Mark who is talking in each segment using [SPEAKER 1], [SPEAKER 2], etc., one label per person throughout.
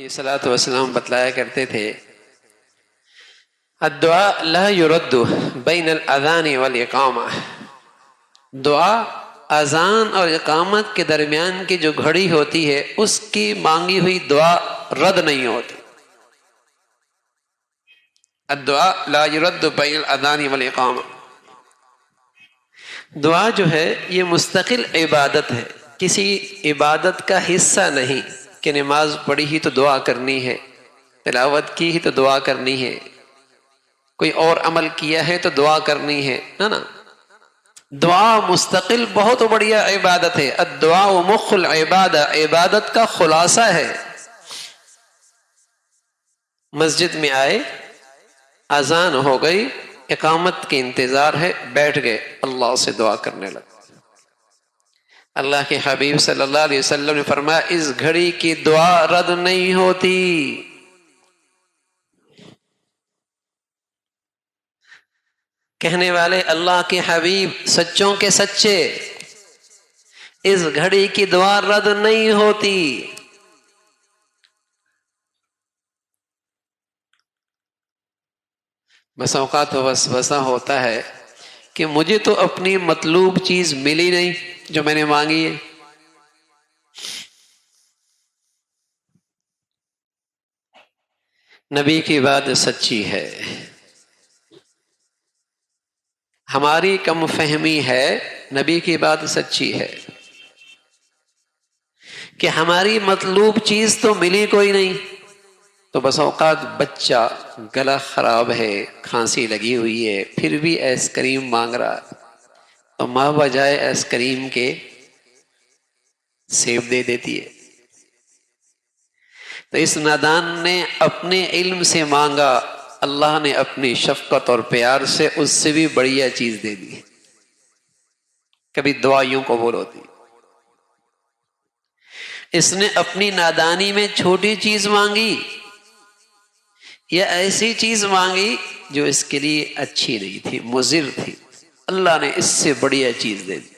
[SPEAKER 1] صلاۃ والسلام بتلایا کرتے تھے الدعاء لا يرد بین الاذان والاقامہ، دعا اذان اور اقامت کے درمیان کی جو گھڑی ہوتی ہے اس کی مانگی ہوئی دعا رد نہیں ہوتی۔ الدعاء لا يرد بین الاذان والاقامہ، دعا جو ہے یہ مستقل عبادت ہے، کسی عبادت کا حصہ نہیں کہ نماز پڑھی ہی تو دعا کرنی ہے، تلاوت کی ہی تو دعا کرنی ہے، کوئی اور عمل کیا ہے تو دعا کرنی ہے نا۔ دعا مستقل بہت بڑھیا عبادت ہے۔ الدعاء مخ العبادہ، عبادت کا خلاصہ ہے۔ مسجد میں آئے، اذان ہو گئی، اقامت کے انتظار ہے، بیٹھ گئے، اللہ سے دعا کرنے لگے۔ اللہ کے حبیب صلی اللہ علیہ وسلم نے فرمایا اس گھڑی کی دعا رد نہیں ہوتی۔ کہنے والے اللہ کے حبیب سچوں کے سچے، اس گھڑی کی دعا رد نہیں ہوتی۔ بس اوقات وسوسہ ہوتا ہے کہ مجھے تو اپنی مطلوب چیز ملی نہیں جو میں نے مانگی ہے۔ نبی کی بات سچی ہے، ہماری کم فہمی ہے، نبی کی بات سچی ہے کہ ہماری مطلوب چیز تو ملی کوئی نہیں، تو بس اوقات بچہ گلا خراب ہے، کھانسی لگی ہوئی ہے، پھر بھی ایس کریم مانگ رہا ہے، تو ماں بجائے ایس کریم کے سیب دے دیتی ہے۔ تو اس نادان نے اپنے علم سے مانگا، اللہ نے اپنی شفقت اور پیار سے اس سے بھی بڑھیا چیز دے دی۔ کبھی دعا یوں قبول ہوتی، اس نے اپنی نادانی میں چھوٹی چیز مانگی یا ایسی چیز مانگی جو اس کے لیے اچھی نہیں تھی، مضر تھی، اللہ نے اس سے بڑھیا چیز دے دی۔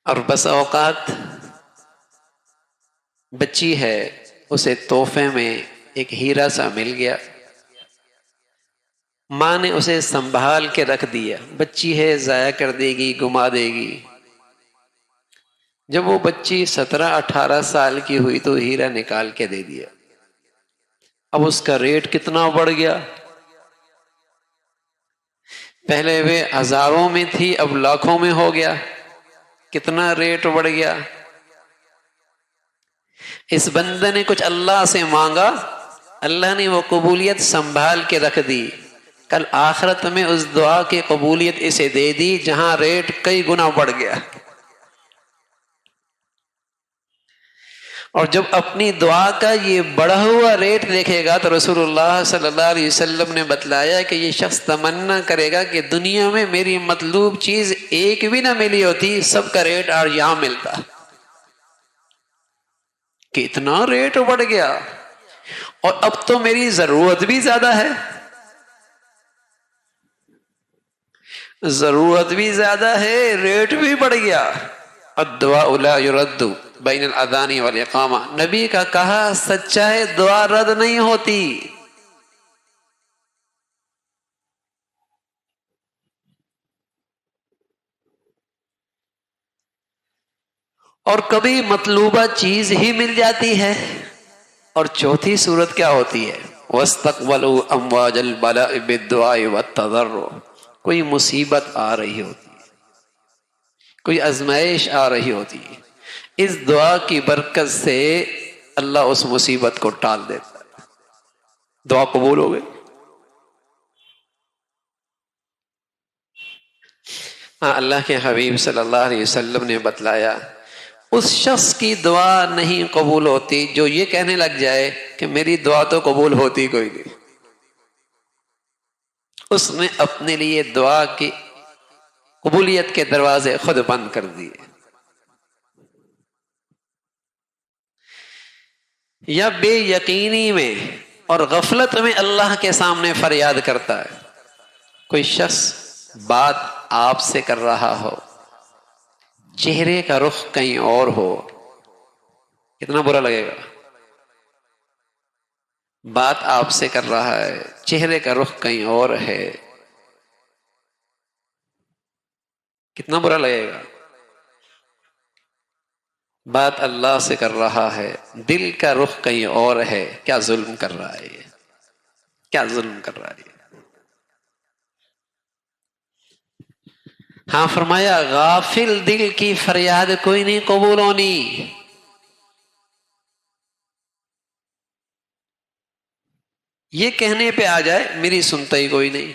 [SPEAKER 1] اور بس اوقات بچی ہے، اسے تحفے میں ایک ہیرا سا مل گیا، ماں نے اسے سنبھال کے رکھ دیا، بچی ہے ضائع کر دے گی، گما دے گی۔ جب وہ بچی 17-18 سال کی ہوئی تو ہیرا نکال کے دے دیا۔ اب اس کا ریٹ کتنا بڑھ گیا، پہلے وہ ہزاروں میں تھی اب لاکھوں میں ہو گیا، کتنا ریٹ بڑھ گیا۔ اس بندے نے کچھ اللہ سے مانگا، اللہ نے وہ قبولیت سنبھال کے رکھ دی، کل آخرت میں اس دعا کی قبولیت اسے دے دی جہاں ریٹ کئی گنا بڑھ گیا۔ اور جب اپنی دعا کا یہ بڑھا ہوا ریٹ دیکھے گا تو رسول اللہ صلی اللہ علیہ وسلم نے بتلایا کہ یہ شخص تمنا کرے گا کہ دنیا میں میری مطلوب چیز ایک بھی نہ ملی ہوتی، سب کا ریٹ آج یہاں ملتا، کہ اتنا ریٹ بڑھ گیا اور اب تو میری ضرورت بھی زیادہ ہے، ضرورت بھی زیادہ ہے، ریٹ بھی بڑھ گیا۔ الدعاء لا يرد بین الاذان والاقامہ، نبی کا کہا سچا ہے، دعا رد نہیں ہوتی۔ اور کبھی مطلوبہ چیز ہی مل جاتی ہے۔ اور چوتھی صورت کیا ہوتی ہے؟ وَاسْتَقْبَلُوا أَمْوَاجَ الْبَلَاءِ بِالدُّعَاءِ وَالتَّضَرُّعِ، کوئی مصیبت آ رہی ہوتی ہے، کوئی آزمائش آ رہی ہوتی ہے، اس دعا کی برکت سے اللہ اس مصیبت کو ٹال دیتا ہے، دعا قبول ہو گئی۔ ہاں، اللہ کے حبیب صلی اللہ علیہ وسلم نے بتلایا اس شخص کی دعا نہیں قبول ہوتی جو یہ کہنے لگ جائے کہ میری دعا تو قبول ہوتی کوئی نہیں، اس نے اپنے لیے دعا کی قبولیت کے دروازے خود بند کر دیے۔ یا بے یقینی میں اور غفلت میں اللہ کے سامنے فریاد کرتا ہے. کوئی شخص بات آپ سے کر رہا ہو، چہرے کا رخ کہیں اور ہو، کتنا برا لگے گا؟ بات آپ سے کر رہا ہے، چہرے کا رخ کہیں اور ہے، کتنا برا لگے گا؟ بات اللہ سے کر رہا ہے، دل کا رخ کہیں اور ہے. کیا ظلم کر رہا ہے یہ، کیا ظلم کر رہا ہے یہ. ہاں فرمایا غافل دل کی فریاد کوئی نہیں قبول ہونی. یہ کہنے پہ آ جائے میری سنتا ہی کوئی نہیں،